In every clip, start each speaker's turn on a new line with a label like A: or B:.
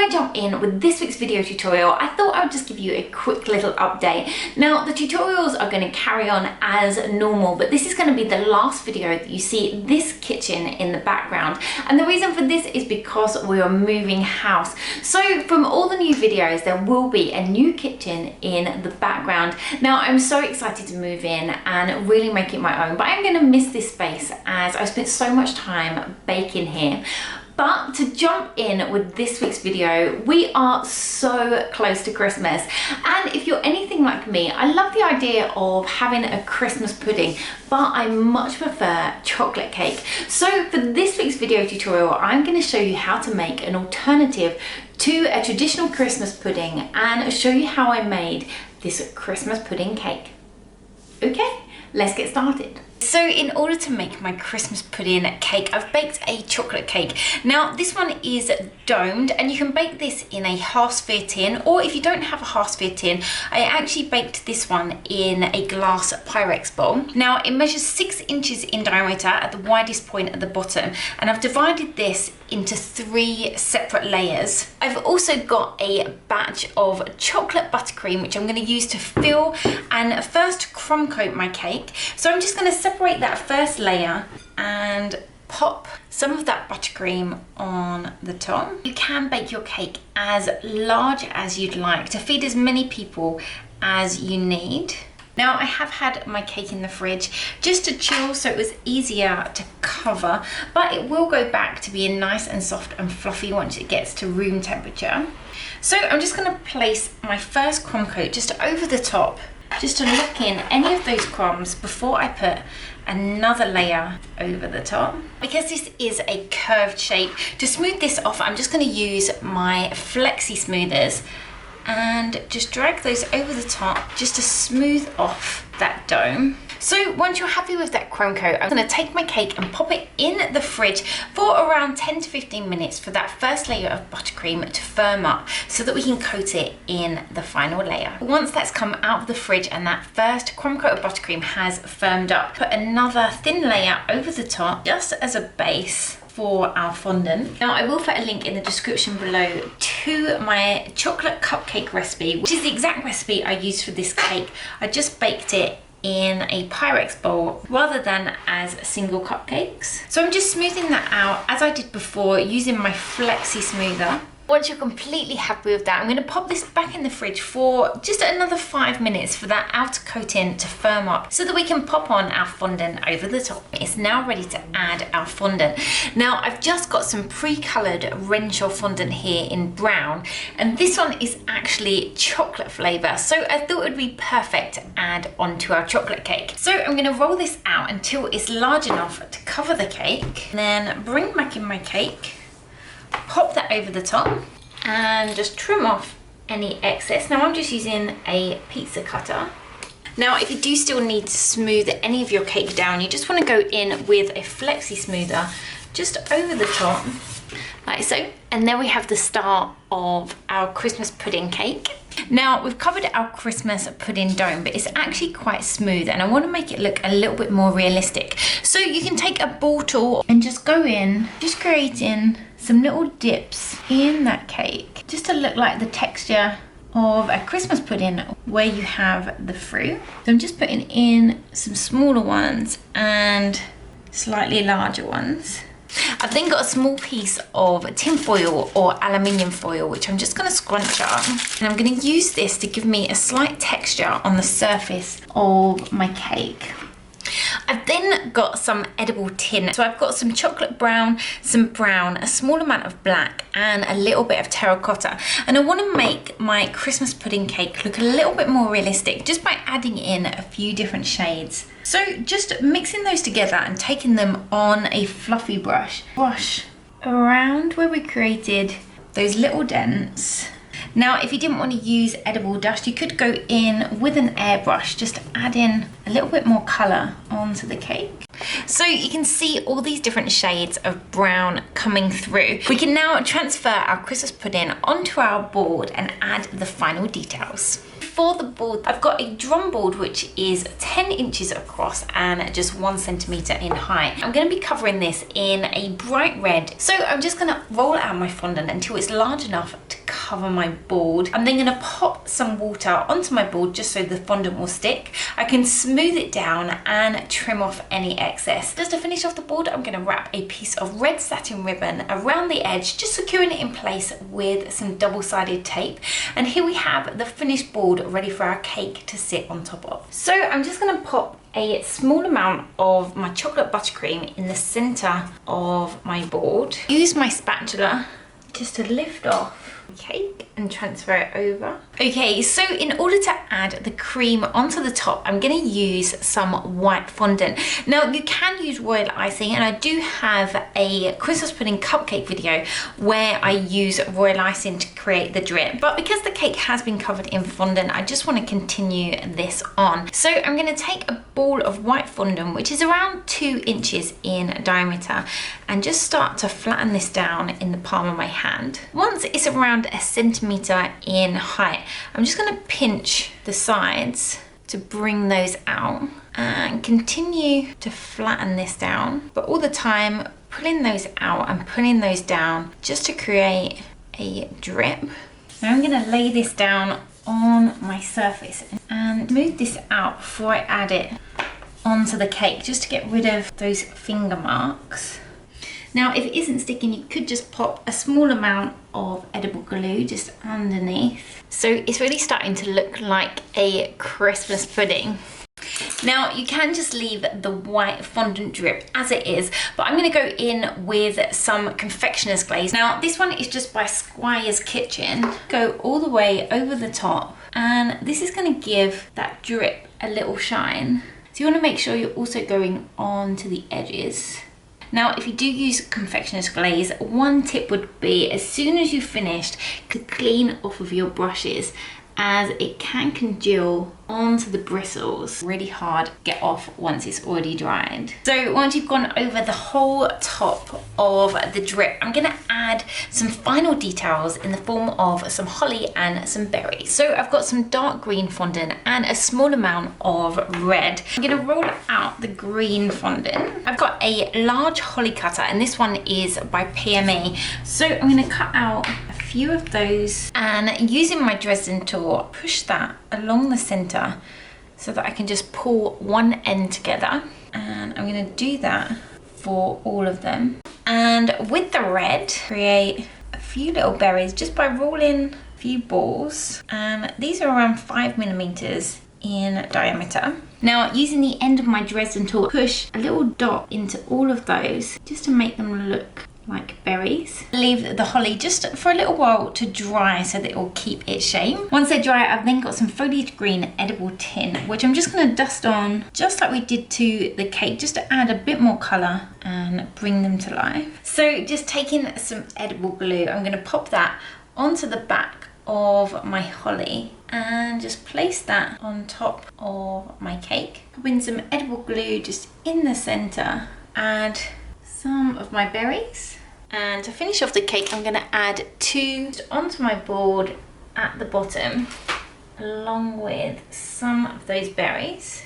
A: I jump in with this week's video tutorial, I thought I would just give you a quick little update. Now, the tutorials are going to carry on as normal, but this is going to be the last video that you see this kitchen in the background. And the reason for this is because we are moving house. So from all the new videos, there will be a new kitchen in the background. Now, I'm so excited to move in and really make it my own, but I'm going to miss this space as I've spent so much time baking here. But to jump in with this week's video, we are so close to Christmas. And if you're anything like me, I love the idea of having a Christmas pudding, but I much prefer chocolate cake. So for this week's video tutorial, I'm going to show you how to make an alternative to a traditional Christmas pudding and show you how I made this Christmas pudding cake. Okay, let's get started. So in order to make my Christmas pudding cake, I've baked a chocolate cake. Now this one is domed and you can bake this in a half sphere tin, or if you don't have a half sphere tin, I actually baked this one in a glass Pyrex bowl. Now it measures 6 inches in diameter at the widest point at the bottom, and I've divided this into 3 separate layers. I've also got a batch of chocolate buttercream which I'm going to use to fill and first crumb coat my cake. So I'm just going to separate that first layer and pop some of that buttercream on the top. You can bake your cake as large as you'd like to feed as many people as you need. Now I have had my cake in the fridge just to chill, so it was easier to cover, but it will go back to being nice and soft and fluffy once it gets to room temperature. So I'm just going to place my first crumb coat just over the top, just to lock in any of those crumbs before I put another layer over the top. Because this is a curved shape, to smooth this off, I'm just going to use my flexi smoothers and just drag those over the top just to smooth off that dome. So once you're happy with that crumb coat, I'm going to take my cake and pop it in the fridge for around 10 to 15 minutes for that first layer of buttercream to firm up so that we can coat it in the final layer. Once that's come out of the fridge and that first crumb coat of buttercream has firmed up, put another thin layer over the top just as a base for our fondant. Now I will put a link in the description below to my chocolate cupcake recipe, which is the exact recipe I used for this cake. I just baked it in a Pyrex bowl rather than as single cupcakes. So I'm just smoothing that out as I did before using my flexi smoother. Once you're completely happy with that, I'm going to pop this back in the fridge for just another 5 minutes for that outer coating to firm up so that we can pop on our fondant over the top. It's now ready to add our fondant. Now I've just got some pre-coloured Renshaw fondant here in brown, and this one is actually chocolate flavour, so I thought it would be perfect to add onto our chocolate cake. So I'm going to roll this out until it's large enough to cover the cake, and then bring back in my cake, pop that over the top and just trim off any excess. Now I'm just using a pizza cutter. Now if you do still need to smooth any of your cake down, you just want to go in with a flexi smoother just over the top like so, and then we have the start of our Christmas pudding cake. Now we've covered our Christmas pudding dome, but it's actually quite smooth and I want to make it look a little bit more realistic. So you can take a ball tool and just go in, just creating some little dips in that cake, just to look like the texture of a Christmas pudding where you have the fruit. So I'm just putting in some smaller ones and slightly larger ones. I've then got a small piece of tin foil or aluminium foil, which I'm just going to scrunch up, and I'm going to use this to give me a slight texture on the surface of my cake. I've then got some edible tin. So I've got some chocolate brown, some brown, a small amount of black and a little bit of terracotta. And I want to make my Christmas pudding cake look a little bit more realistic just by adding in a few different shades. So just mixing those together and taking them on a fluffy brush around where we created those little dents. Now, if you didn't want to use edible dust, you could go in with an airbrush, just to add in a little bit more colour onto the cake. So you can see all these different shades of brown coming through. We can now transfer our Christmas pudding onto our board and add the final details. for the board, I've got a drum board which is 10 inches across and just 1 centimeter in height. I'm going to be covering this in a bright red. So I'm just going to roll out my fondant until it's large enough to cover my board. I'm then going to pop some water onto my board just so the fondant will stick. I can smooth it down and trim off any excess. Just to finish off the board, I'm going to wrap a piece of red satin ribbon around the edge, just securing it in place with some double-sided tape. And here we have the finished board ready for our cake to sit on top of. So I'm just going to pop a small amount of my chocolate buttercream in the center of my board. Use my spatula just to lift off the cake and transfer it over. Okay, so in order to add the cream onto the top, I'm going to use some white fondant. Now you can use royal icing, and I do have a Christmas pudding cupcake video where I use royal icing to create the drip, but because the cake has been covered in fondant, I just want to continue this on. So I'm going to take a ball of white fondant, which is around 2 inches in diameter, and just start to flatten this down in the palm of my hand. Once it's around 1 centimeter in height, I'm just going to pinch the sides to bring those out and continue to flatten this down, but all the time pulling those out and pulling those down just to create a drip. Now I'm going to lay this down on my surface and smooth this out before I add it onto the cake, just to get rid of those finger marks. Now, if it isn't sticking, you could just pop a small amount of edible glue just underneath. So it's really starting to look like a Christmas pudding. Now, you can just leave the white fondant drip as it is, but I'm going to go in with some confectioner's glaze. Now, this one is just by Squire's Kitchen. Go all the way over the top, and this is going to give that drip a little shine. So you want to make sure you're also going on to the edges. Now, if you do use confectioner's glaze, one tip would be, as soon as you've finished, to clean off of your brushes, as it can congeal onto the bristles. Really hard to get off once it's already dried. So once you've gone over the whole top of the drip, I'm gonna add some final details in the form of some holly and some berries. So I've got some dark green fondant and a small amount of red. I'm gonna roll out the green fondant. I've got a large holly cutter, and this one is by PME. So I'm gonna cut out a few of those, and using my Dresden tool, push that along the center so that I can just pull one end together. And I'm going to do that for all of them. And with the red, create a few little berries just by rolling a few balls. And these are around 5 millimeters in diameter. Now, using the end of my Dresden tool, push a little dot into all of those just to make them look like berries. Leave the holly just for a little while to dry so that it will keep its shape. Once they dry, I've then got some foliage green edible tin, which I'm just going to dust on just like we did to the cake, just to add a bit more colour and bring them to life. So just taking some edible glue, I'm going to pop that onto the back of my holly and just place that on top of my cake. Pop in some edible glue just in the centre, add some of my berries, and to finish off the cake, I'm going to add 2 onto my board at the bottom, along with some of those berries.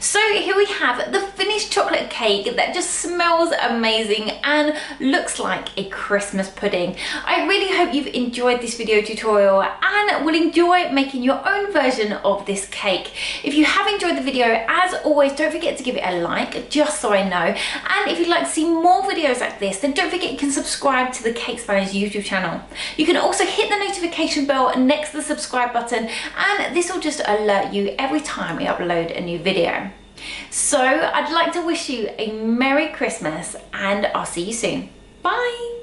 A: So here we have the finished chocolate cake that just smells amazing and looks like a Christmas pudding. I really hope you've enjoyed this video tutorial and will enjoy making your own version of this cake. If you have enjoyed the video, as always, don't forget to give it a like, just so I know. And if you'd like to see more videos like this, then don't forget you can subscribe to the Cake Spanners YouTube channel. You can also hit the notification bell next to the subscribe button, and this will just alert you every time we upload a new video. So I'd like to wish you a Merry Christmas, and I'll see you soon. Bye!